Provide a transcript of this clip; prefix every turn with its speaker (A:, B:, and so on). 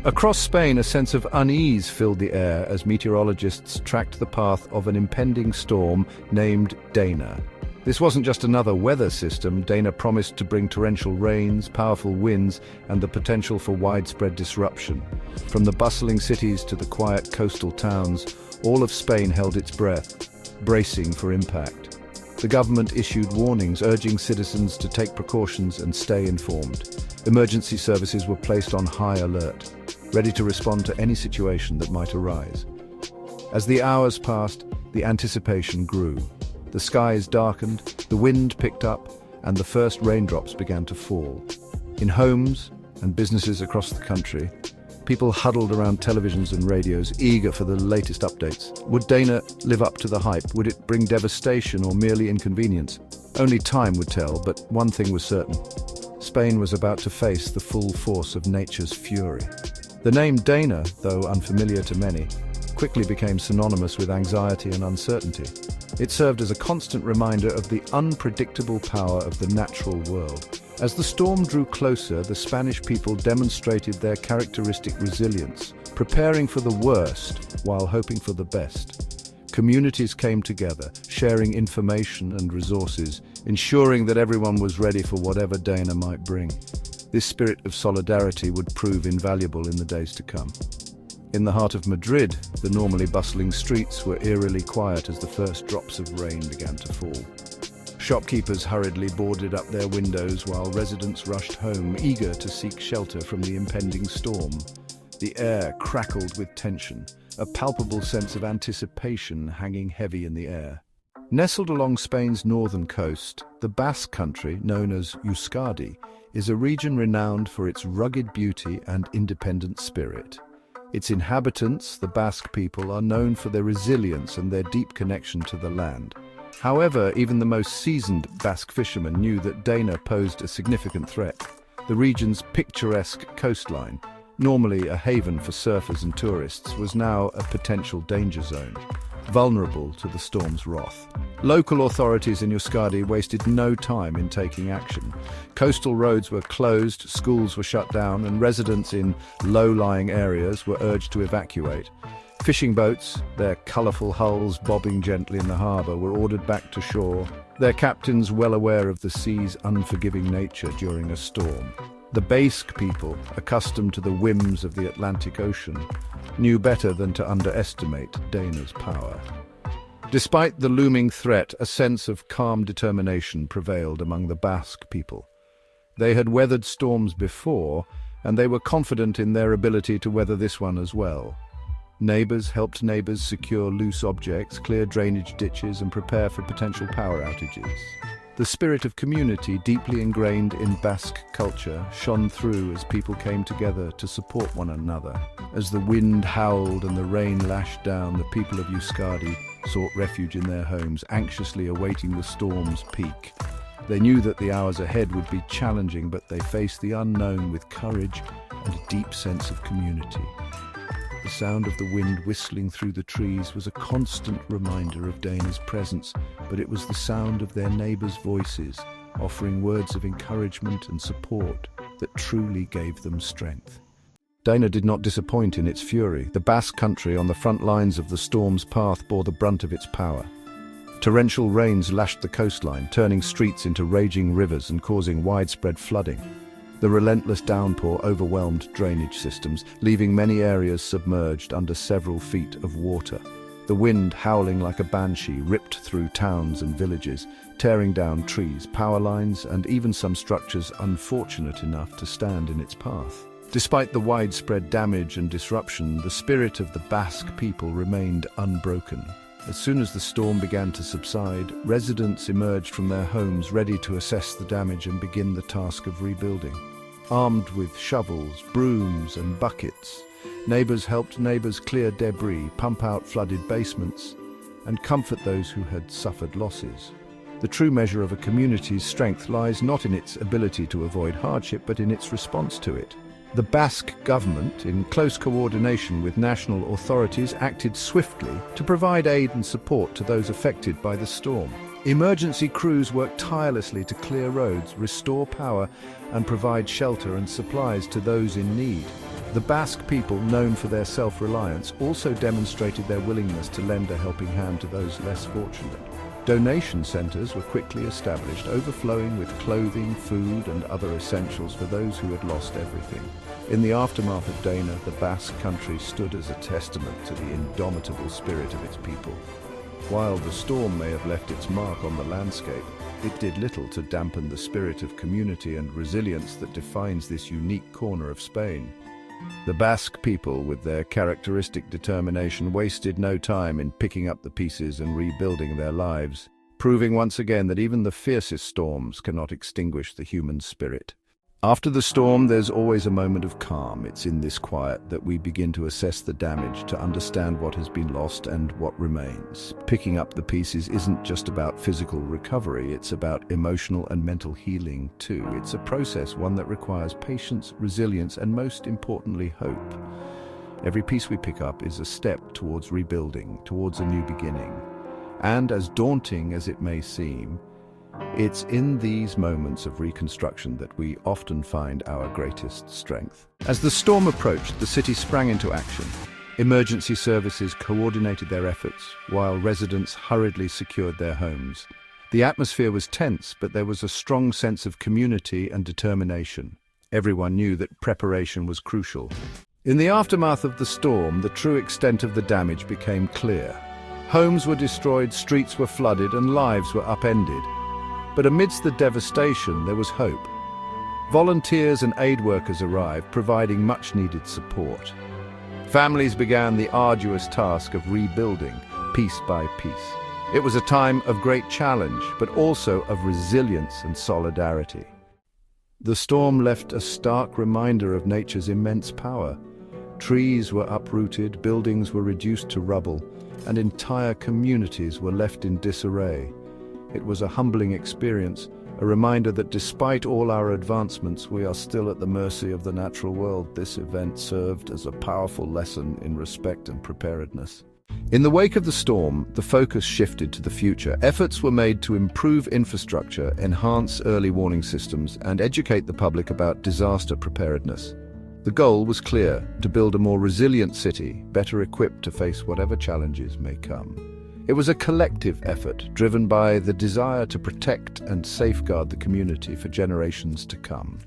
A: Across Spain, a sense of unease filled the air as meteorologists tracked the path of an impending storm named Dana. This wasn't just another weather system. Dana promised to bring torrential rains, powerful winds, and the potential for widespread disruption. From the bustling cities to the quiet coastal towns, all of Spain held its breath, bracing for impact. The government issued warnings urging citizens to take precautions and stay informed. Emergency services were placed on high alert, ready to respond to any situation that might arise. As the hours passed, the anticipation grew. The skies darkened, the wind picked up, and the first raindrops began to fall. In homes and businesses across the country, people huddled around televisions and radios, eager for the latest updates. Would Dana live up to the hype? Would it bring devastation or merely inconvenience? Only time would tell, but one thing was certain. Spain was about to face the full force of nature's fury. The name Dana, though unfamiliar to many, quickly became synonymous with anxiety and uncertainty. It served as a constant reminder of the unpredictable power of the natural world. As the storm drew closer, the Spanish people demonstrated their characteristic resilience, preparing for the worst while hoping for the best. Communities came together, sharing information and resources, ensuring that everyone was ready for whatever Dana might bring. This spirit of solidarity would prove invaluable in the days to come. In the heart of Madrid, the normally bustling streets were eerily quiet as the first drops of rain began to fall. Shopkeepers hurriedly boarded up their windows while residents rushed home, eager to seek shelter from the impending storm. The air crackled with tension, a palpable sense of anticipation hanging heavy in the air. Nestled along Spain's northern coast, the Basque Country, known as Euskadi, is a region renowned for its rugged beauty and independent spirit. Its inhabitants, the Basque people, are known for their resilience and their deep connection to the land. However, even the most seasoned Basque fishermen knew that Dana posed a significant threat. The region's picturesque coastline, normally a haven for surfers and tourists, was now a potential danger zone, vulnerable to the storm's wrath. Local authorities in Euskadi wasted no time in taking action. Coastal roads were closed, schools were shut down, and residents in low-lying areas were urged to evacuate. Fishing boats, their colourful hulls bobbing gently in the harbour, were ordered back to shore, their captains well aware of the sea's unforgiving nature during a storm. The Basque people, accustomed to the whims of the Atlantic Ocean, knew better than to underestimate Dana's power. Despite the looming threat, a sense of calm determination prevailed among the Basque people. They had weathered storms before, and they were confident in their ability to weather this one as well. Neighbors helped neighbors secure loose objects, clear drainage ditches, and prepare for potential power outages. The spirit of community, deeply ingrained in Basque culture, shone through as people came together to support one another. As the wind howled and the rain lashed down, the people of Euskadi sought refuge in their homes, anxiously awaiting the storm's peak. They knew that the hours ahead would be challenging, but they faced the unknown with courage and a deep sense of community. The sound of the wind whistling through the trees was a constant reminder of Dana's presence, but it was the sound of their neighbors' voices, offering words of encouragement and support, that truly gave them strength. Dana did not disappoint in its fury. The Basque Country, on the front lines of the storm's path, bore the brunt of its power. Torrential rains lashed the coastline, turning streets into raging rivers and causing widespread flooding. The relentless downpour overwhelmed drainage systems, leaving many areas submerged under several feet of water. The wind, howling like a banshee, ripped through towns and villages, tearing down trees, power lines, and even some structures unfortunate enough to stand in its path. Despite the widespread damage and disruption, the spirit of the Basque people remained unbroken. As soon as the storm began to subside, residents emerged from their homes ready to assess the damage and begin the task of rebuilding. Armed with shovels, brooms, and buckets, neighbors helped neighbors clear debris, pump out flooded basements, and comfort those who had suffered losses. The true measure of a community's strength lies not in its ability to avoid hardship, but in its response to it. The Basque government, in close coordination with national authorities, acted swiftly to provide aid and support to those affected by the storm. Emergency crews worked tirelessly to clear roads, restore power, and provide shelter and supplies to those in need. The Basque people, known for their self-reliance, also demonstrated their willingness to lend a helping hand to those less fortunate. Donation centers were quickly established, overflowing with clothing, food, and other essentials for those who had lost everything. In the aftermath of Dana, the Basque country stood as a testament to the indomitable spirit of its people. While the storm may have left its mark on the landscape, it did little to dampen the spirit of community and resilience that defines this unique corner of Spain. The Basque people, with their characteristic determination, wasted no time in picking up the pieces and rebuilding their lives, proving once again that even the fiercest storms cannot extinguish the human spirit. After the storm, there's always a moment of calm. It's in this quiet that we begin to assess the damage, to understand what has been lost and what remains. Picking up the pieces isn't just about physical recovery, it's about emotional and mental healing too. It's a process, one that requires patience, resilience, and most importantly, hope. Every piece we pick up is a step towards rebuilding, towards a new beginning. And as daunting as it may seem, it's in these moments of reconstruction that we often find our greatest strength. As the storm approached, the city sprang into action. Emergency services coordinated their efforts, while residents hurriedly secured their homes. The atmosphere was tense, but there was a strong sense of community and determination. Everyone knew that preparation was crucial. In the aftermath of the storm, the true extent of the damage became clear. Homes were destroyed, streets were flooded, and lives were upended. But amidst the devastation, there was hope. Volunteers and aid workers arrived, providing much-needed support. Families began the arduous task of rebuilding, piece by piece. It was a time of great challenge, but also of resilience and solidarity. The storm left a stark reminder of nature's immense power. Trees were uprooted, buildings were reduced to rubble, and entire communities were left in disarray. It was a humbling experience, a reminder that despite all our advancements, we are still at the mercy of the natural world. This event served as a powerful lesson in respect and preparedness. In the wake of the storm, the focus shifted to the future. Efforts were made to improve infrastructure, enhance early warning systems, and educate the public about disaster preparedness. The goal was clear: to build a more resilient city, better equipped to face whatever challenges may come. It was a collective effort, driven by the desire to protect and safeguard the community for generations to come.